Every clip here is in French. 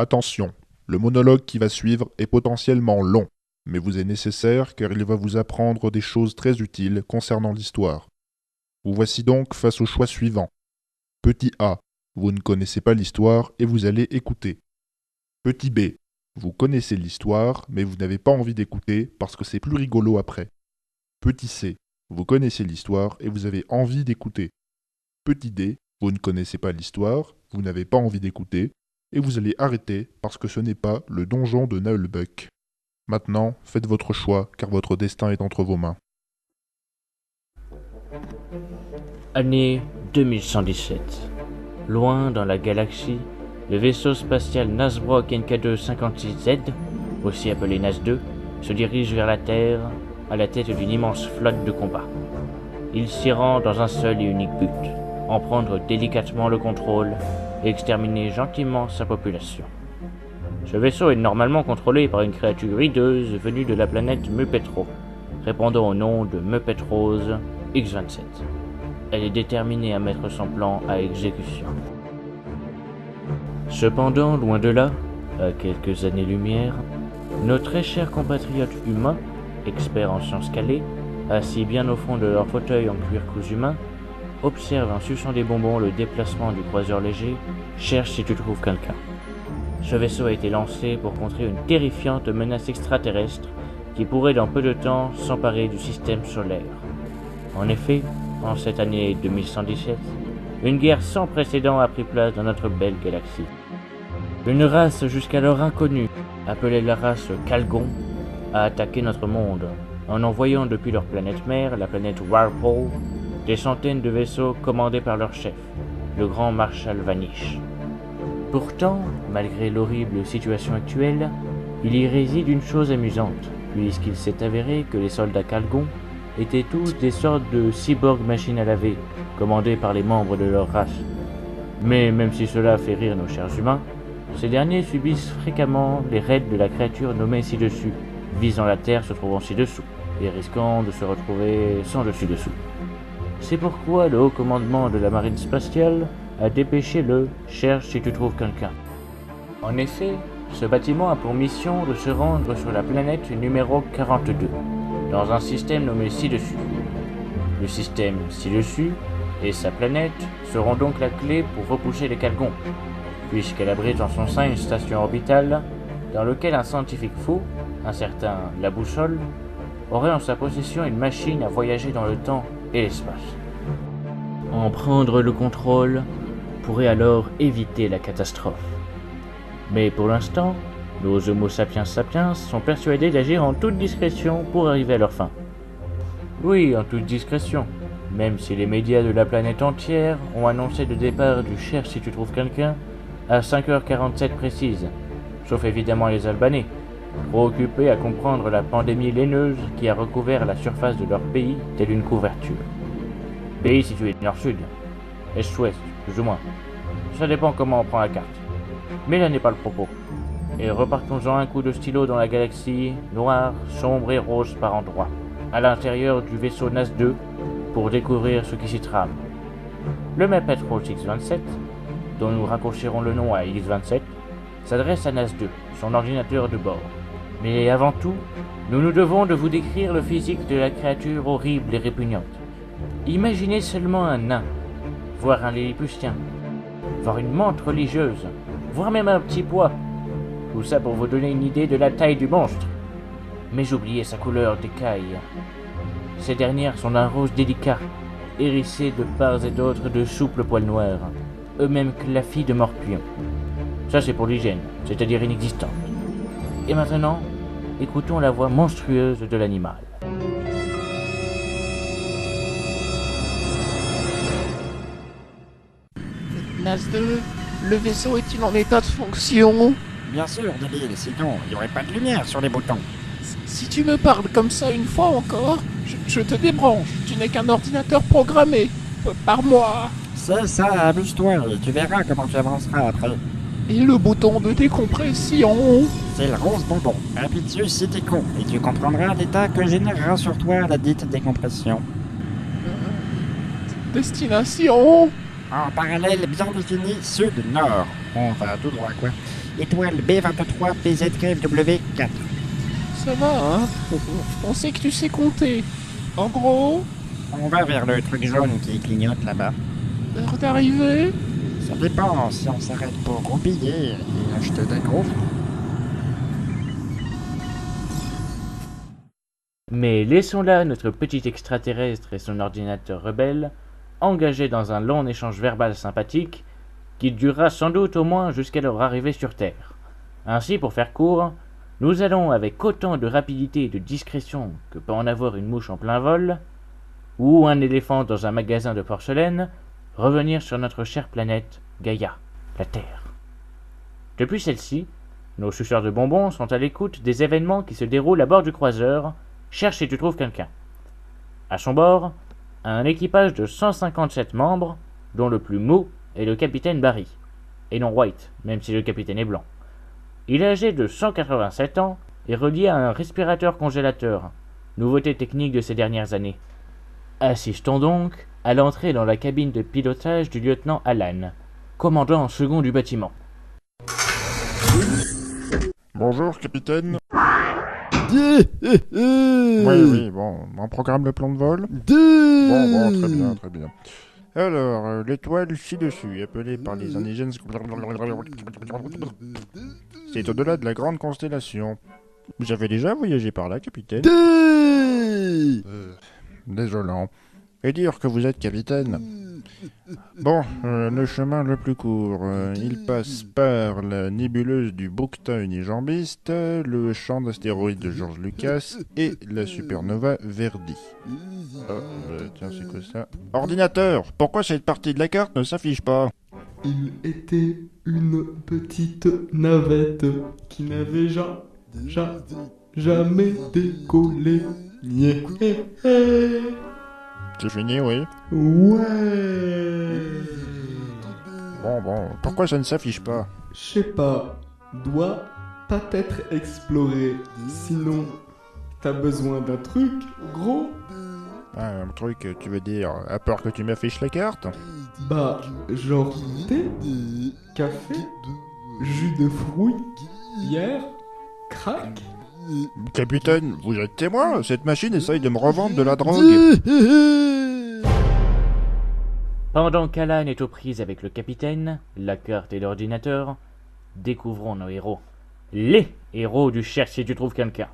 Attention, le monologue qui va suivre est potentiellement long, mais vous est nécessaire car il va vous apprendre des choses très utiles concernant l'histoire. Vous voici donc face au choix suivant. Petit A, vous ne connaissez pas l'histoire et vous allez écouter. Petit B, vous connaissez l'histoire mais vous n'avez pas envie d'écouter parce que c'est plus rigolo après. Petit C, vous connaissez l'histoire et vous avez envie d'écouter. Petit D, vous ne connaissez pas l'histoire, vous n'avez pas envie d'écouter, et vous allez arrêter parce que ce n'est pas le donjon de Naulbuck. Maintenant, faites votre choix car votre destin est entre vos mains. Année 2117. Loin dans la galaxie, le vaisseau spatial Nasbrock NK256Z, aussi appelé NAS-2, se dirige vers la Terre à la tête d'une immense flotte de combat. Il s'y rend dans un seul et unique but, en prendre délicatement le contrôle et exterminer gentiment sa population. Ce vaisseau est normalement contrôlé par une créature hideuse venue de la planète Mupetro, répondant au nom de Muppet Rose X-27. Elle est déterminée à mettre son plan à exécution. Cependant, loin de là, à quelques années-lumière, nos très chers compatriotes humains, experts en sciences calées, assis bien au fond de leur fauteuil en cuir cousu main, observent en suçant des bonbons le déplacement du croiseur léger, cherche si tu trouves quelqu'un. Ce vaisseau a été lancé pour contrer une terrifiante menace extraterrestre qui pourrait dans peu de temps s'emparer du système solaire. En effet, en cette année 2117, une guerre sans précédent a pris place dans notre belle galaxie. Une race jusqu'alors inconnue, appelée la race Calgon, a attaqué notre monde, en envoyant depuis leur planète mère, la planète Warpole, des centaines de vaisseaux commandés par leur chef, le grand Marshal Vanish. Pourtant, malgré l'horrible situation actuelle, il y réside une chose amusante, puisqu'il s'est avéré que les soldats Calgon étaient tous des sortes de cyborgs machines à laver, commandés par les membres de leur race. Mais même si cela fait rire nos chers humains, ces derniers subissent fréquemment les raids de la créature nommée ci-dessus, visant la Terre se trouvant ci-dessous, et risquant de se retrouver sans dessus-dessous. C'est pourquoi le haut commandement de la marine spatiale a dépêché le « Cherche si tu trouves quelqu'un ». En effet, ce bâtiment a pour mission de se rendre sur la planète numéro 42, dans un système nommé ci-dessus. Le système ci-dessus et sa planète seront donc la clé pour repousser les Calgons, puisqu'elle abrite en son sein une station orbitale dans laquelle un scientifique fou, un certain La Boussole, aurait en sa possession une machine à voyager dans le temps et l'espace. En prendre le contrôle pourrait alors éviter la catastrophe. Mais pour l'instant, nos Homo sapiens sapiens sont persuadés d'agir en toute discrétion pour arriver à leur fin. Oui, en toute discrétion, même si les médias de la planète entière ont annoncé le départ du Cherche si tu trouves quelqu'un à 5h47 précise, sauf évidemment les Albanais, trop occupés à comprendre la pandémie laineuse qui a recouvert la surface de leur pays telle une couverture. Pays situé nord-sud, est-ouest, plus ou moins. Ça dépend comment on prend la carte. Mais là n'est pas le propos. Et repartons-en un coup de stylo dans la galaxie, noire, sombre et rose par endroits, à l'intérieur du vaisseau NAS-2, pour découvrir ce qui s'y trame. Le Muppet Rose X-27, dont nous raccourcirons le nom à X-27, s'adresse à NAS-2, son ordinateur de bord. Mais avant tout, nous nous devons de vous décrire le physique de la créature horrible et répugnante. Imaginez seulement un nain, voire un lilliputien, voire une menthe religieuse, voire même un petit pois. Tout ça pour vous donner une idée de la taille du monstre. Mais j'oubliais sa couleur d'écaille. Ces dernières sont d'un rose délicat, hérissées de part et d'autre de souples poils noirs, eux-mêmes clafis de morpions. Ça c'est pour l'hygiène, c'est-à-dire inexistante. Et maintenant, écoutons la voix monstrueuse de l'animal. NAS-2, le vaisseau est-il en état de fonction? Bien sûr, Débile, sinon il n'y aurait pas de lumière sur les boutons. Si tu me parles comme ça une fois encore, je te débranche. Tu n'es qu'un ordinateur programmé. Par moi. C'est ça, amuse-toi et tu verras comment tu avanceras après. Et le bouton de décompression? C'est le rose bonbon. Appuie-dessus si t'es con et tu comprendras l'état que générera sur toi la dite décompression. Destination? En parallèle bien défini sud-nord. On va tout droit, quoi. Étoile B23 PZKFW4. Ça va, hein? On sait que tu sais compter. En gros, On va vers le truc jaune qui clignote là-bas. l'heure d'arrivée. Ça dépend si on s'arrête pour roupiller et acheter des gros. Mais laissons là notre petit extraterrestre et son ordinateur rebelle, engagés dans un long échange verbal sympathique, qui durera sans doute au moins jusqu'à leur arrivée sur Terre. Ainsi, pour faire court, nous allons, avec autant de rapidité et de discrétion que peut en avoir une mouche en plein vol, ou un éléphant dans un magasin de porcelaine, revenir sur notre chère planète Gaïa, la Terre. Depuis celle-ci, nos suceurs de bonbons sont à l'écoute des événements qui se déroulent à bord du croiseur Cherche si tu trouves quelqu'un. À son bord, un équipage de 157 membres, dont le plus mou est le capitaine Barry, et non White, même si le capitaine est blanc. Il est âgé de 187 ans et relié à un respirateur congélateur, nouveauté technique de ces dernières années. Assistons donc à l'entrée dans la cabine de pilotage du lieutenant Alan, commandant en second du bâtiment. Bonjour, capitaine. Oui, Oui, bon, on programme le plan de vol. Bon, très bien, très bien. Alors, l'étoile ci-dessus, appelée par les indigènes... C'est au-delà de la grande constellation. Vous avez déjà voyagé par là, capitaine? Désolant. Et dire que vous êtes capitaine. Bon, le chemin le plus court, il passe par la nébuleuse du Bouquetin unijambiste, le champ d'astéroïdes de George Lucas et la supernova Verdi. Oh, tiens, c'est quoi ça? Ordinateur, pourquoi cette partie de la carte ne s'affiche pas? Il était une petite navette qui n'avait jamais décollé. C'est fini, oui. Ouais. Bon, pourquoi ça ne s'affiche pas? Je sais pas, doit pas être exploré. Sinon, t'as besoin d'un truc, gros? Ah, un truc, tu veux dire, à peur que tu m'affiches la carte? Bah, genre thé, café, jus de fruits, bière, crack. Capitaine, vous êtes témoin? Cette machine essaye de me revendre de la drogue. Pendant qu'Alan est aux prises avec le capitaine, la carte et l'ordinateur, découvrons nos héros. Les héros du Cherche si tu trouves quelqu'un.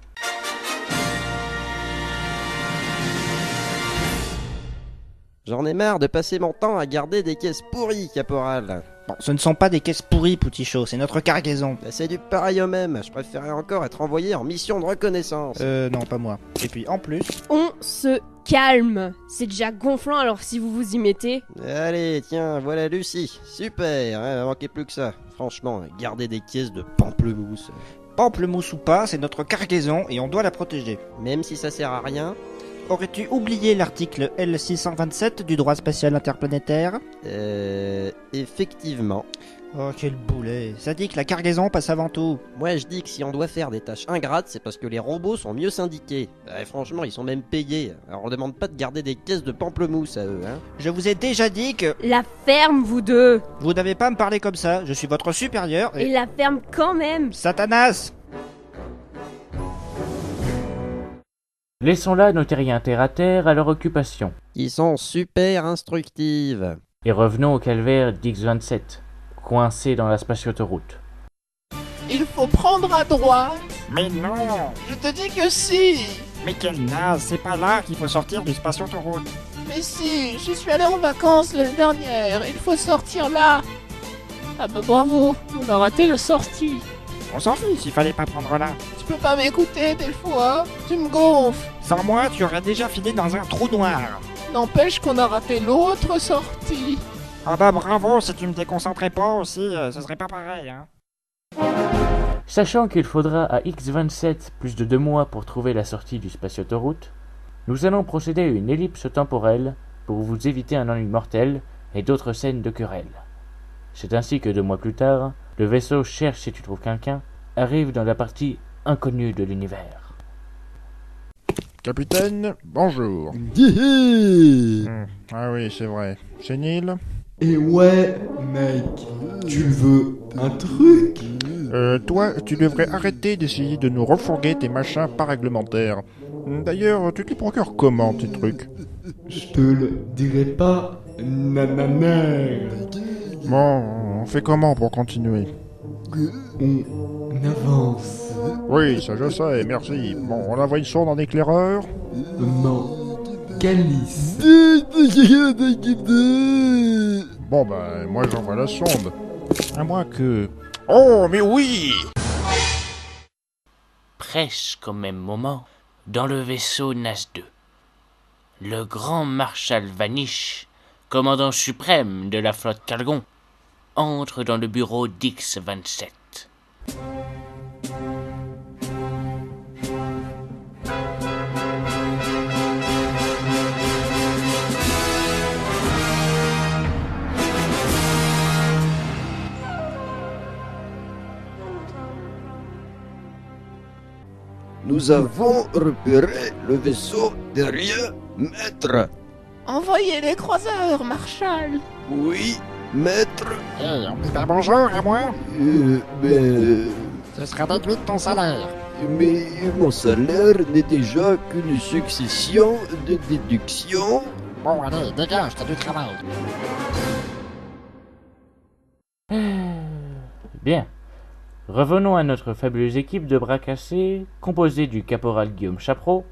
J'en ai marre de passer mon temps à garder des caisses pourries, caporal. Bon, ce ne sont pas des caisses pourries, Poutichot, c'est notre cargaison. Bah, c'est du pareil au même, je préférais encore être envoyé en mission de reconnaissance. Non, pas moi. Et puis, en plus... On se calme. C'est déjà gonflant, alors si vous vous y mettez... Allez, tiens, voilà Lucie. Super, hein, manquait plus que ça. Franchement, garder des caisses de pamplemousse. Pamplemousse ou pas, c'est notre cargaison et on doit la protéger. Même si ça sert à rien. Aurais-tu oublié l'article L627 du droit spatial interplanétaire? Effectivement. Oh, quel boulet. Ça dit que la cargaison passe avant tout. Moi, je dis que si on doit faire des tâches ingrates, c'est parce que les robots sont mieux syndiqués. Franchement, ils sont même payés. Alors, on demande pas de garder des caisses de pamplemousse à eux, hein. Je vous ai déjà dit que... La ferme, vous deux. Vous n'avez pas à me parler comme ça, je suis votre supérieur Et la ferme quand même. Satanas! Laissons là nos terriens terre-à-terre à leur occupation. Ils sont super instructives. Et revenons au calvaire d'X-27, coincé dans la spatio-autoroute. Il faut prendre à droite. Mais non! Je te dis que si. Mais quelle naze, c'est pas là qu'il faut sortir du spatio-autoroute. Mais si, j'y suis allé en vacances l'année dernière. Il faut sortir là. Ah bah bravo, on a raté la sortie. On s'en fiche, il fallait pas prendre là. Tu peux pas m'écouter des fois. Tu me gonfles. Sans moi, tu aurais déjà filé dans un trou noir. N'empêche qu'on a raté l'autre sortie. Ah bah bravo, si tu me déconcentrais pas aussi, ce serait pas pareil, hein. Sachant qu'il faudra à X-27 plus de 2 mois pour trouver la sortie du spatio-autoroute, nous allons procéder à une ellipse temporelle pour vous éviter un ennui mortel et d'autres scènes de querelle. C'est ainsi que 2 mois plus tard, le vaisseau Cherche si tu trouves quelqu'un arrive dans la partie inconnue de l'univers. Capitaine, bonjour. Ah oui, c'est vrai. Chénil? Et ouais, mec, tu veux un truc? Toi, tu devrais arrêter d'essayer de nous refourguer tes machins pas réglementaires. D'ailleurs, tu te les procures comment, tes trucs? Je te le dirai pas, nanana. Bon, on fait comment pour continuer? On avance. Oui, ça je sais, merci. Bon, on envoie une sonde en éclaireur? Non, Calice. Bon, bah, moi j'envoie la sonde. À moins que... Oh, mais oui! Presque au même moment, dans le vaisseau NAS-2, le grand Marshal Vanish, commandant suprême de la flotte Calgon, entre dans le bureau d'X-27. Nous avons repéré le vaisseau derrière, maître. Envoyez les croiseurs, Marshal. Oui, maître. Hey, on dit un bonjour à moi. Mais Ce sera déduit de ton salaire. mon salaire n'est déjà qu'une succession de déductions. Bon, allez, dégage, t'as du travail. Bien. Revenons à notre fabuleuse équipe de bras cassés, composée du caporal Guillaume Chapreau,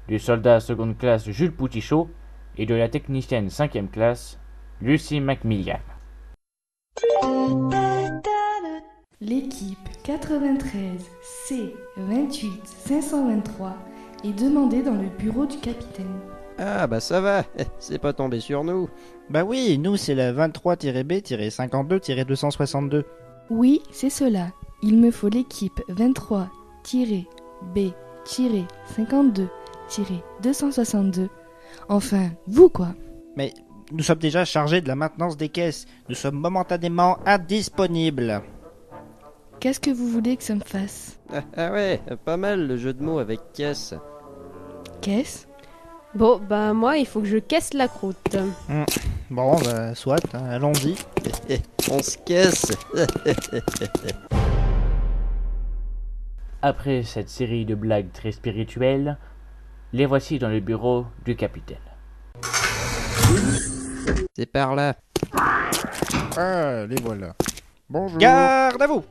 du soldat seconde classe Jules Poutichot et de la technicienne 5e classe Lucie Macmillan. L'équipe 93 C28 523 est demandée dans le bureau du capitaine. Ah bah ça va, c'est pas tombé sur nous. Bah oui, nous c'est la 23-B-52-262. Oui, c'est cela. Il me faut l'équipe 23-B-52-262. Enfin, vous quoi. Mais nous sommes déjà chargés de la maintenance des caisses. Nous sommes momentanément indisponibles. Qu'est-ce que vous voulez que ça me fasse? Ah ouais, pas mal le jeu de mots avec caisse. Qu'est-ce? Bon, bah moi, il faut que je caisse la croûte. Bon, bah soit, hein, allons-y. On se caisse. Après cette série de blagues très spirituelles, les voici dans le bureau du capitaine. C'est par là. Ah, les voilà. Bonjour. Garde à vous!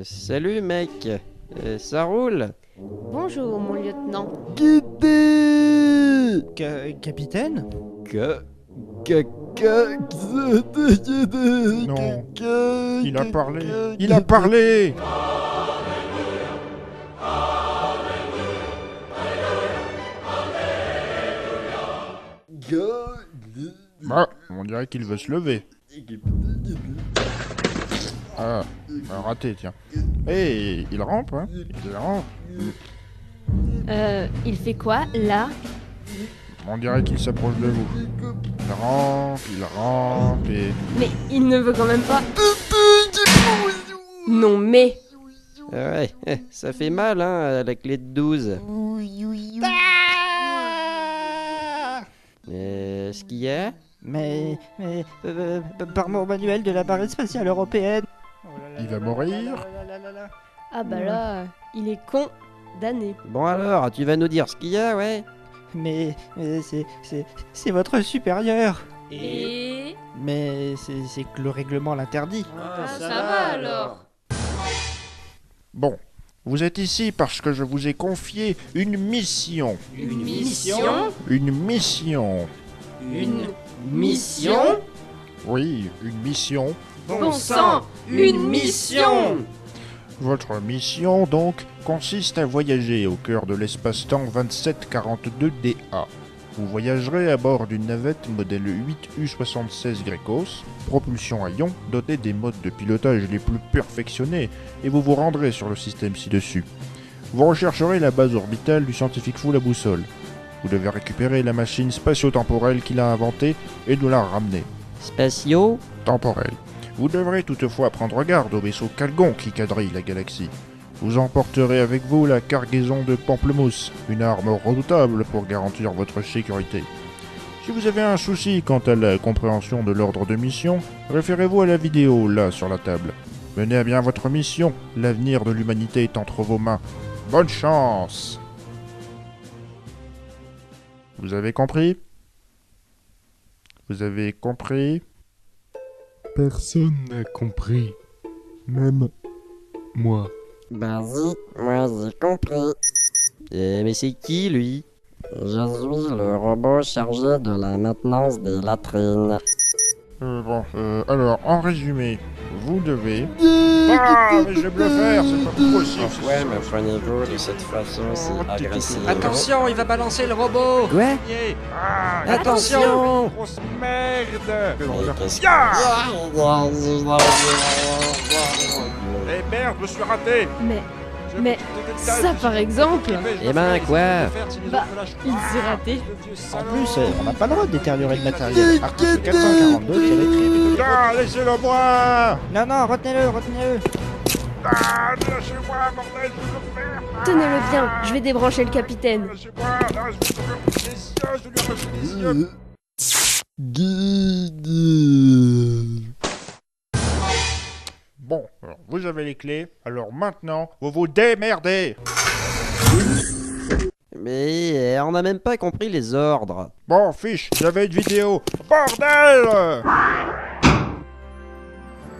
Salut mec. Ça roule? Bonjour, mon lieutenant. Capitaine? Non. Il a parlé. Il a parlé! Bah, on dirait qu'il veut se lever. Ah, raté, tiens. Hé, il rampe, hein? Il rampe. Il fait quoi, là? On dirait qu'il s'approche de vous. Il rampe et... Mais il ne veut quand même pas... Non, mais... Ouais, ça fait mal hein, à la clé de 12. Ce qu'il y a? Mais par mon manuel de la barre spatiale européenne. Il va mourir? Ah bah là, il est condamné. Bon alors, tu vas nous dire ce qu'il y a, ouais? Mais c'est votre supérieur. Et... Mais c'est que le règlement l'interdit. ça va alors. Bon, vous êtes ici parce que je vous ai confié une mission. Une mission? Une mission. Une mission? Oui, une mission. Bon sang, une mission! Votre mission, donc, consiste à voyager au cœur de l'espace-temps 2742DA. Vous voyagerez à bord d'une navette modèle 8U-76 Grecos, propulsion à ion, dotée des modes de pilotage les plus perfectionnés, et vous vous rendrez sur le système ci-dessus. Vous rechercherez la base orbitale du scientifique fou la boussole. Vous devez récupérer la machine spatio-temporelle qu'il a inventée et nous la ramener. Spatio? Temporelle. Vous devrez toutefois prendre garde au vaisseau Calgon qui quadrille la galaxie. Vous emporterez avec vous la cargaison de pamplemousse, une arme redoutable pour garantir votre sécurité. Si vous avez un souci quant à la compréhension de l'ordre de mission, référez-vous à la vidéo, là, sur la table. Menez à bien votre mission, l'avenir de l'humanité est entre vos mains. Bonne chance! Vous avez compris? Vous avez compris? Personne n'a compris. Même moi. Vas-y, moi j'ai compris. Mais c'est qui lui? Je suis le robot chargé de la maintenance des latrines. Alors, en résumé, vous devez... Ah, mais je vais me le faire, c'est pas possible. Ouais, mais prenez-vous de cette façon si agressive. Attention, il va balancer le robot. Quoi? Ah, Attention! grosse merde! Mais qu'est-ce Eh merde, je me suis raté! Mais ça par exemple, Eh ben quoi? bah, il s'est raté. En plus, on n'a pas le droit de détériorer le matériel. Article 442-3. Ah, laissez-le moi! Non, non, retenez-le, retenez-le. Ah, lâchez-moi, bordel, je veux le faire! Tenez-le bien, je vais débrancher le capitaine. Lâchez-moi, là, je vais lui arracher les yeux! Bon, alors, vous avez les clés, alors maintenant, vous vous démerdez! Mais on n'a même pas compris les ordres. Bon, fiche, j'avais une vidéo. Bordel!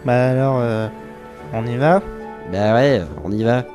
Bah alors, on y va? Bah ouais, on y va.